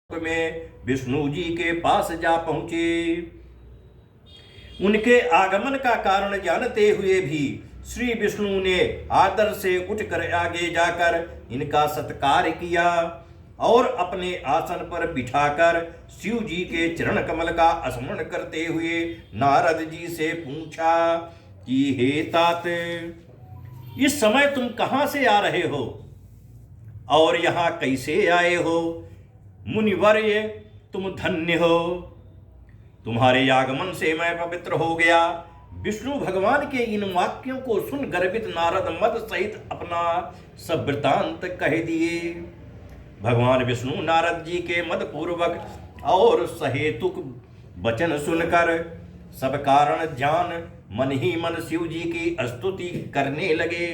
में विष्णु जी के पास जा पहुंचे। उनके आगमन का कारण जानते हुए भी श्री विष्णु ने आदर से उठकर आगे जाकर इनका सत्कार किया और अपने आसन पर बिठाकर शिव जी के चरण कमल का स्मरण करते हुए नारद जी से पूछा कि हे तात, इस समय तुम कहां से आ रहे हो और यहां कैसे आए हो? मुनिवर्य, तुम धन्य हो, तुम्हारे आगमन से मैं पवित्र हो गया। विष्णु भगवान के इन वाक्यों को सुन गर्वित नारद मद सहित अपना सब वृतांत कह दिए। भगवान विष्णु नारद जी के मद पूर्वक और सहेतुक वचन सुनकर सब कारण जान मन ही मन शिव जी की स्तुति करने लगे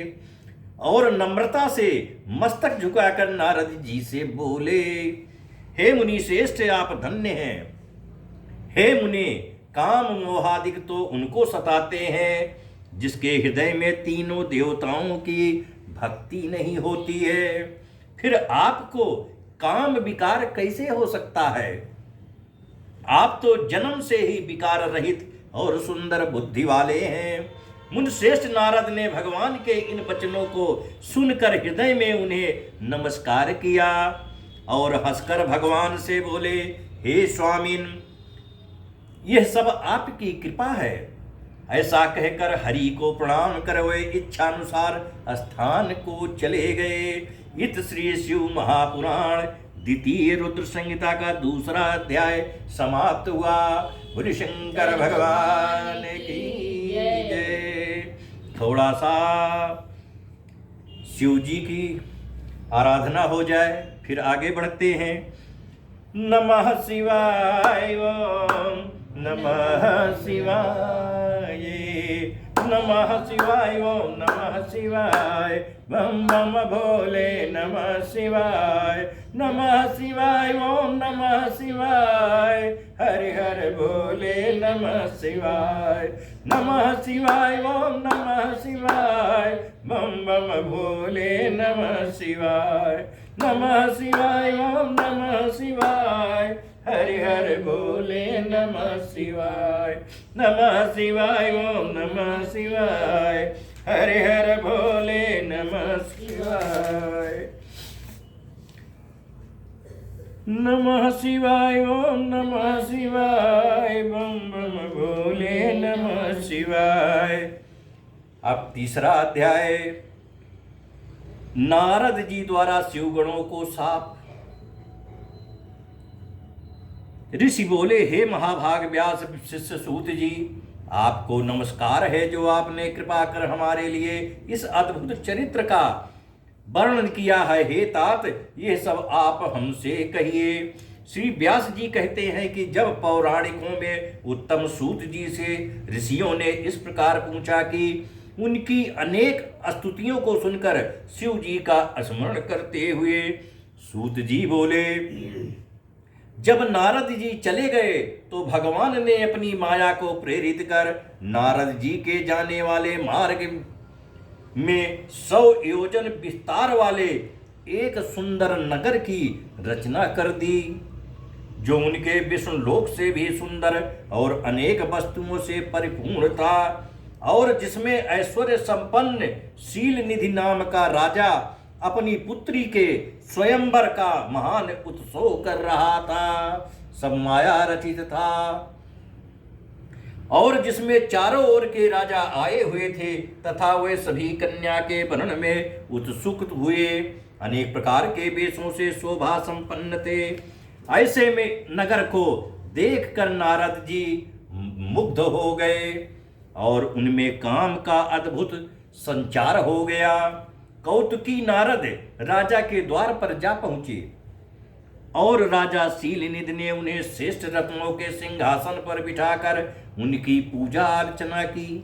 और नम्रता से मस्तक झुकाकर नारद जी से बोले, हे मुनि श्रेष्ठ, आप धन्य हैं। हे मुनि, काम मोहादिक तो उनको सताते हैं जिसके हृदय में तीनों देवताओं की भक्ति नहीं होती है। फिर आपको काम विकार कैसे हो सकता है? आप तो जन्म से ही विकार रहित और सुंदर बुद्धि वाले हैं। मुनि श्रेष्ठ नारद ने भगवान के इन वचनों को सुनकर हृदय में उन्हें नमस्कार किया और हंसकर भगवान से बोले, हे स्वामिन, यह सब आपकी कृपा है। ऐसा कहकर हरि को प्रणाम कर वे इच्छानुसार स्थान को चले गए। इत श्री शिव महापुराण द्वितीय रुद्र संहिता का दूसरा अध्याय समाप्त हुआ। बोले शंकर भगवान की जय। थोड़ा सा शिव जी की आराधना हो जाए, फिर आगे बढ़ते हैं। नमः शिवाय ओम नमः शिवाय, नमः शिवाय ओम नमः शिवाय, बम बम भोले नमः शिवाय, नमः शिवाय ओम नमः शिवाय, हरि हर भोले नमः शिवाय, नमः शिवाय ओम नमः शिवाय, बम बम भोले नमः शिवाय, नमः शिवाय ओम नमः शिवाय, हरि हर भोले नमः शिवाय, नमः शिवाय ओम नमः शिवाय, हरि हर भोले नमः शिवाय, नमः शिवाय ओम नमः शिवाय, बम बम भोले नमः शिवाय। अब तीसरा अध्याय। नारद जी द्वारा शिवगणों को साप। ऋषि बोले, हे महाभाग व्यास शिष्य सूत जी, आपको नमस्कार है जो आपने कृपा कर हमारे लिए इस अद्भुत चरित्र का वर्णन किया है। हे तात, ये सब आप हमसे कहिए। श्री व्यास जी कहते हैं कि जब पौराणिकों में उत्तम सूत जी से ऋषियों ने इस प्रकार पूछा कि उनकी अनेक स्तुतियों को सुनकर शिव जी का स्मरण करते हुए सूत जी बोले, जब नारद जी चले गए तो भगवान ने अपनी माया को प्रेरित कर नारद जी के जाने वाले मार्ग में 100 योजन विस्तार वाले एक सुंदर नगर की रचना कर दी, जो उनके विष्णु लोक से भी सुंदर और अनेक वस्तुओं से परिपूर्ण था और जिसमें ऐश्वर्य संपन्न शील निधि नाम का राजा अपनी पुत्री के स्वयंवर का महान उत्सव कर रहा था। सब माया रचित था और जिसमें चारों ओर के राजा आए हुए थे तथा वे सभी कन्या के वर्णन में उत्सुक हुए, अनेक प्रकार के वेशों से शोभा संपन्न थे। ऐसे में नगर को देखकर नारद जी मुग्ध हो गए और उनमें काम का अद्भुत संचार हो गया। कौतुकी नारद राजा के द्वार पर जा पहुंचे और राजा शीलनिधि ने उन्हें श्रेष्ठ रत्नों के सिंहासन पर बिठाकर उनकी पूजा अर्चना की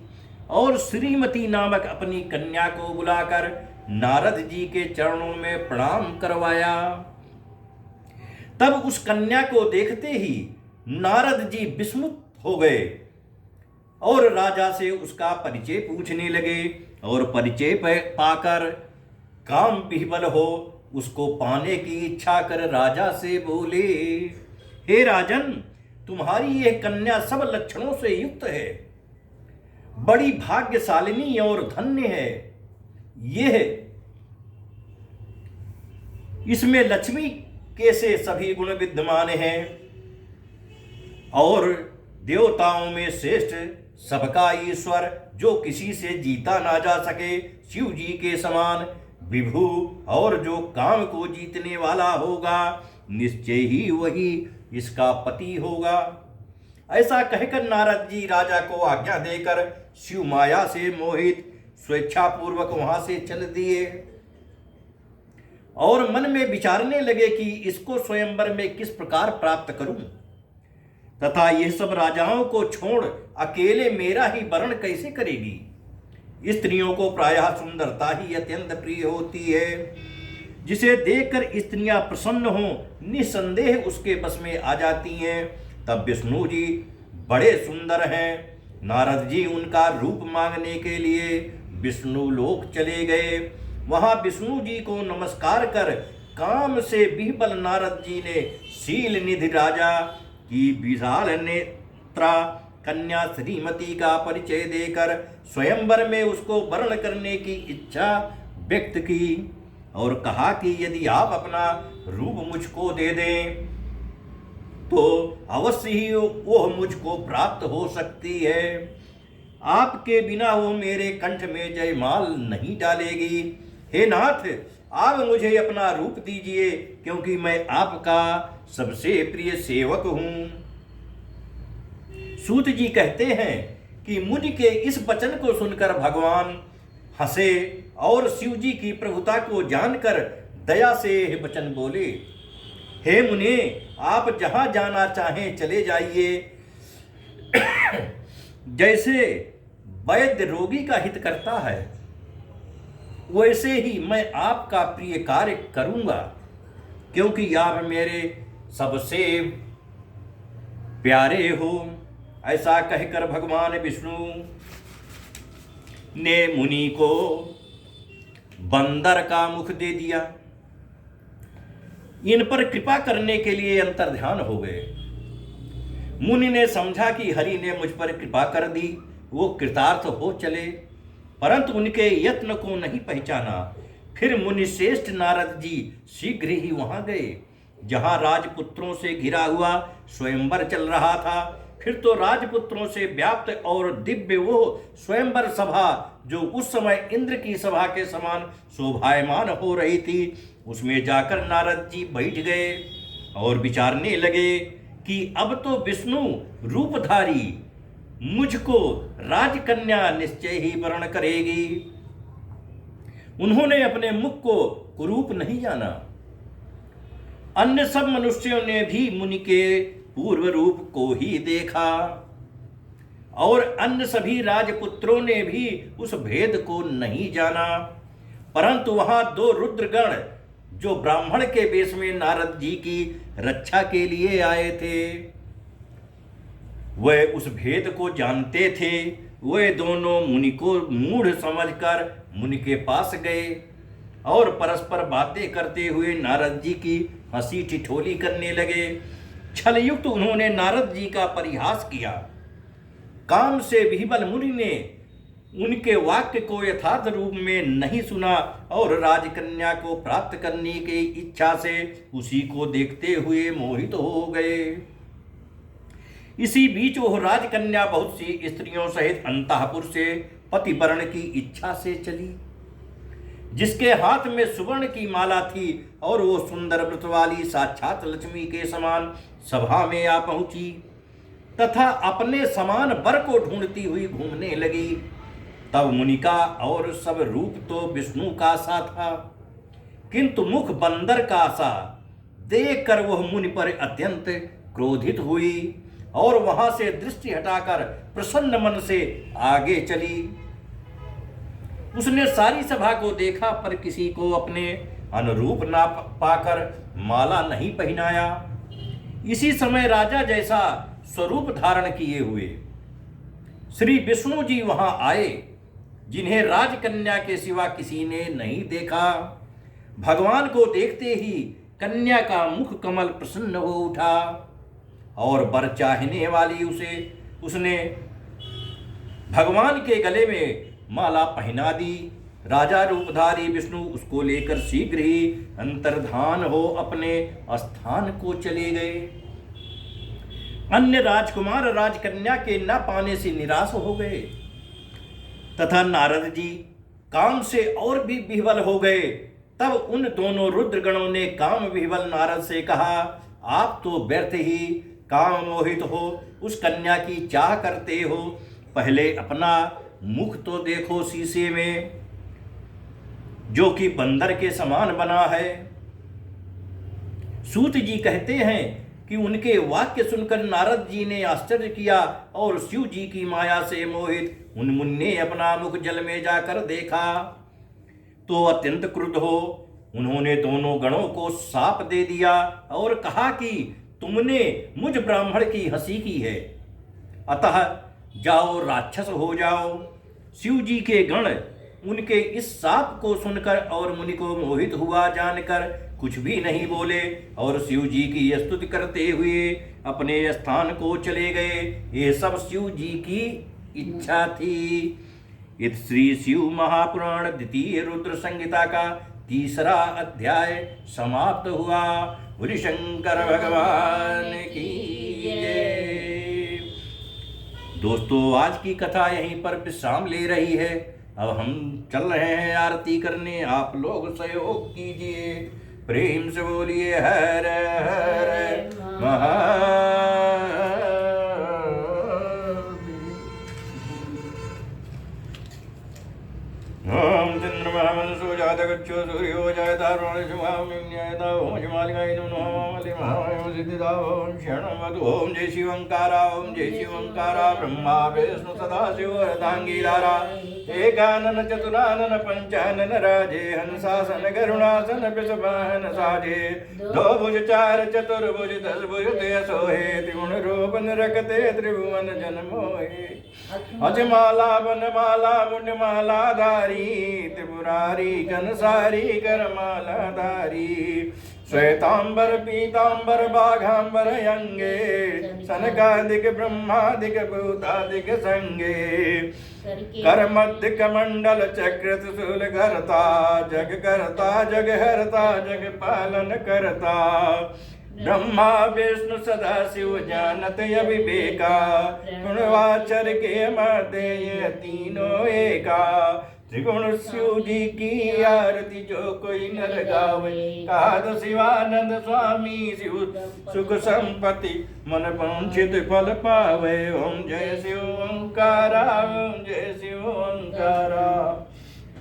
और श्रीमती नामक अपनी कन्या को बुलाकर नारद जी के चरणों में प्रणाम करवाया। तब उस कन्या को देखते ही नारद जी विस्मित हो गए और राजा से उसका परिचय पूछने लगे और परिचय पाकर काम विह्वल हो उसको पाने की इच्छा कर राजा से बोले, हे राजन, तुम्हारी यह कन्या सब लक्षणों से युक्त है, बड़ी भाग्यशालिनी और धन्य है। यह इसमें लक्ष्मी के से सभी गुण विद्यमान हैं और देवताओं में श्रेष्ठ, सबका ईश्वर, जो किसी से जीता ना जा सके, शिव जी के समान विभु, और जो काम को जीतने वाला होगा निश्चय ही वही इसका पति होगा। ऐसा कहकर नारद जी राजा को आज्ञा देकर शिव माया से मोहित स्वेच्छापूर्वक वहां से चल दिए और मन में विचारने लगे कि इसको स्वयंवर में किस प्रकार प्राप्त करूं तथा यह सब राजाओं को छोड़ अकेले मेरा ही वरण कैसे करेगी। स्त्रियों को प्रायः सुंदरता ही अत्यंत प्रिय होती है, जिसे देखकर स्त्रियां प्रसन्न हों निसंदेह उसके बस में आ जाती हैं। तब विष्णु जी बड़े सुंदर हैं। नारद जी उनका रूप मांगने के लिए विष्णु लोक चले गए। वहां विष्णु जी को नमस्कार कर काम से विह्वल नारद जी ने शील निधि राजा की विशाल नेत्रा कन्या श्रीमती का परिचय देकर स्वयंवर में उसको वर्ण करने की इच्छा व्यक्त की और कहा कि यदि आप अपना रूप मुझको दे दें तो अवश्य ही वह मुझको प्राप्त हो सकती है। आपके बिना वो मेरे कंठ में जयमाल नहीं डालेगी। हे नाथ, आप मुझे अपना रूप दीजिए, क्योंकि मैं आपका सबसे प्रिय सेवक हूं। सूत जी कहते हैं कि मुनि के इस वचन को सुनकर भगवान हंसे और शिव जी की प्रभुता को जानकर दया से यह वचन बोले, हे मुने, आप जहां जाना चाहें चले जाइए। जैसे वैद्य रोगी का हित करता है, वैसे ही मैं आपका प्रिय कार्य करूंगा, क्योंकि आप मेरे सबसे प्यारे हो। ऐसा कहकर भगवान विष्णु ने मुनि को बंदर का मुख दे दिया। इन पर कृपा करने के लिए अंतर्ध्यान हो गए। मुनि ने समझा कि हरि ने मुझ पर कृपा कर दी, वो कृतार्थ हो चले, परंतु उनके यत्न को नहीं पहचाना। फिर मुनि श्रेष्ठ नारद जी शीघ्र ही वहां गए जहां राजपुत्रों से घिरा हुआ स्वयंवर चल रहा था। फिर तो राजपुत्रों से व्याप्त और दिव्य वो स्वयंवर सभा, जो उस समय इंद्र की सभा के समान शोभायमान हो रही थी, उसमें जाकर नारद जी बैठ गए और विचारने लगे कि अब तो विष्णु रूपधारी मुझको राजकन्या निश्चय ही वरण करेगी। उन्होंने अपने मुख को कुरूप नहीं जाना। अन्य सब मनुष्यों ने भी मुनि के पूर्व रूप को ही देखा और अन्य सभी राजपुत्रों ने भी उस भेद को नहीं जाना, परंतु वहां दो रुद्रगण जो ब्राह्मण के वेश में नारद जी की रक्षा के लिए आए थे, वह उस भेद को जानते थे। वे दोनों मुनि को मूढ़ समझकर मुनि के पास गए और परस्पर बातें करते हुए नारद जी की हंसी ठिठोली करने लगे। छलयुक्त उन्होंने नारद जी का परिहास किया। काम से विह्वल मुनि ने उनके वाक्य को यथार्थ रूप में नहीं सुना और राजकन्या को प्राप्त करने की इच्छा से उसी को देखते हुए मोहित हो गए। इसी बीच वह राजकन्या बहुत सी स्त्रियों सहित अंतःपुर से पतिवरण की इच्छा से चली, जिसके हाथ में सुवर्ण की माला थी और वो सुंदर व्रत वाली साक्षात लक्ष्मी के समान सभा में आ पहुंची तथा अपने समान वर को ढूंढती हुई घूमने लगी। तब मुनि का और सब रूप तो विष्णु का सा था, किंतु मुख बंदर का सा देखकर वह मुनि पर अत्यंत क्रोधित हुई और वहां से दृष्टि हटाकर प्रसन्न मन से आगे चली। उसने सारी सभा को देखा, पर किसी को अपने अनुरूप ना पाकर माला नहीं पहनाया। इसी समय राजा जैसा स्वरूप धारण किए हुए श्री विष्णु जी वहां आए, जिन्हें राजकन्या के सिवा किसी ने नहीं देखा। भगवान को देखते ही कन्या का मुख कमल प्रसन्न हो उठा और वर चाहने वाली उसने भगवान के गले में माला पहना दी। राजा रूपधारी विष्णु उसको लेकर शीघ्र ही अंतर्धान हो अपने स्थान को चले गए। अन्य राजकुमार राजकन्या के न पाने से निराश हो गए तथा नारद जी काम से और भी विह्वल हो गए। तब उन दोनों रुद्रगणों ने काम विह्वल नारद से कहा, आप तो व्यर्थ ही काम मोहित हो, उस कन्या की चाह करते हो। पहले अपना मुख तो देखो शीशे में, जो कि बंदर के समान बना है। सूत जी कहते हैं कि उनके वाक्य सुनकर नारद जी ने आश्चर्य किया और शिव जी की माया से मोहित उन मुन्ने अपना मुख जल में जाकर देखा तो अत्यंत क्रुद्ध हो उन्होंने दोनों गणों को शाप दे दिया और कहा कि तुमने मुझ ब्राह्मण की हंसी की है, अतः जाओ राक्षस हो जाओ। शिव जी के गण उनके इस शाप को सुनकर और मुनि को मोहित हुआ जानकर कुछ भी नहीं बोले और शिव जी की स्तुति करते हुए अपने स्थान को चले गए। ये सब शिव जी की इच्छा थी। इस श्री शिव महापुराण द्वितीय रुद्र संहिता का तीसरा अध्याय समाप्त हुआ। बोलिए शंकर भगवान की जय। दोस्तों, आज की कथा यहीं पर विश्राम ले रही है। अब हम चल रहे हैं आरती करने, आप लोग सहयोग कीजिए। प्रेम से बोलिए हर हर महादेव। ओम चंद्रमा मनसो जात गच्छो सूर्यो जायता ऋणिषुमामिन्यायता ओम हिमालयाय नमः महामहिम सिद्धिदा ओम शरणमतु ओम जय शिवंकारा ओम जय शिवंकारा ब्रह्मा विष्णु सदाशिव अर्धांगीरारा एकानन चतुरानन पंचानन राजे हंसासन गरुणासन विषवाहन साजे दो भुज चार चतुर्भुज दस भुज ते सोहे त्रिगुण रूप निरखते त्रिभुवन जन मोहे अजमाला बनमाला मुंडमाला धारी त्रिपुरारी घनसारी करमाला धारी श्वेतांबर पीतांबर बाघांबर अंगे सनकादिक ब्रह्मादिक भूतादिक संगे करमध्य कमंडल चक्र त्रिशूल करता जग हरता जग पालन करता ब्रह्मा विष्णु सदा शिव जानत अविवेका गुणवाचर के मध्य ये तीनों एका त्रिगुण शिव जी की आरती जो कोई नर गावे काद शिवानंद स्वामी शिव सुख संपत्ति मन वांछित फल पावे। ओम जय शिव ओंकारा ओम जय शिव ओंकारा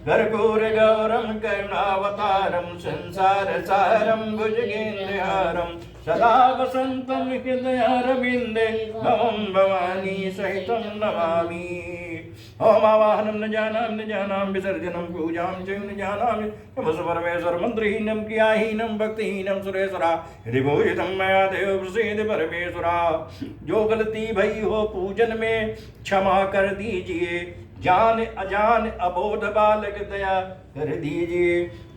कर्पूर गौरम करुणावतारम संसार सारम भुजगेन्द्रहारम सदा वसंतम हृदयारविंदे भवं भवानी सहितं नमामि। ओम आवाहनं न जानामि विसर्जनं पूजां च न जानामि नमः परमेश्वर मंत्रहीनं क्रियाहीनं भक्तिहीनं सुरेश्वरा यदि पूजितं मया देव प्रसीद परमेश्वरा। जो गलती भई हो पूजन में क्षमा कर दीजिए, जान अजान अबोध बालक दया कर दीजिए।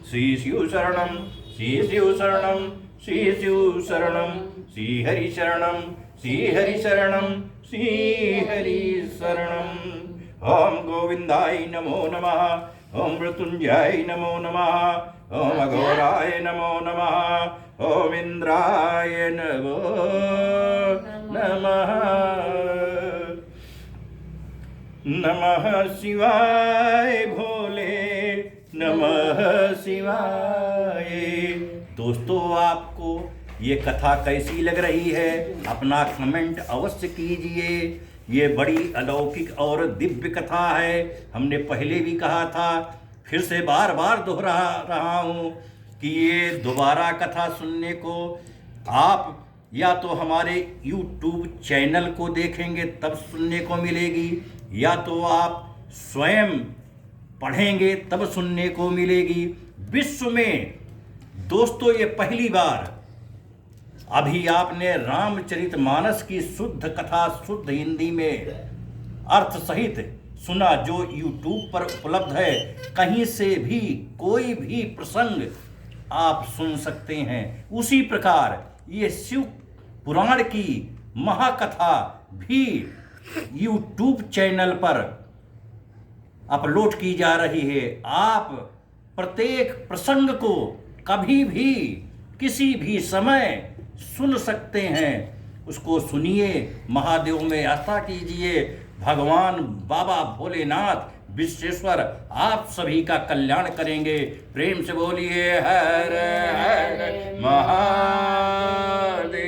श्री शिव शरणम श्री शिव शरणम श्री शिव शरणम श्री हरि शरणम श्री हरि शरणम श्री हरि शरणम। ओम गोविंदाय नमो नमः ओम मृत्युंजय नमो नमः ओम अघोराय नमो नमः ओम इंद्राय नमो नमः। नमः शिवाय भोले नमः शिवाय। दोस्तों, आपको ये कथा कैसी लग रही है अपना कमेंट अवश्य कीजिए। ये बड़ी अलौकिक और दिव्य कथा है। हमने पहले भी कहा था, फिर से बार बार दोहरा रहा हूँ कि ये दोबारा कथा सुनने को आप या तो हमारे YouTube चैनल को देखेंगे तब सुनने को मिलेगी, या तो आप स्वयं पढ़ेंगे तब सुनने को मिलेगी। विश्व में दोस्तों ये पहली बार अभी आपने रामचरितमानस की शुद्ध कथा शुद्ध हिंदी में अर्थ सहित सुना, जो YouTube पर उपलब्ध है। कहीं से भी कोई भी प्रसंग आप सुन सकते हैं। उसी प्रकार ये शिव पुराण की महाकथा भी YouTube चैनल पर अपलोड की जा रही है। आप प्रत्येक प्रसंग को कभी भी किसी भी समय सुन सकते हैं। उसको सुनिए, महादेव में आस्था कीजिए। भगवान बाबा भोलेनाथ विश्वेश्वर आप सभी का कल्याण करेंगे। प्रेम से बोलिए हर हर महादेव।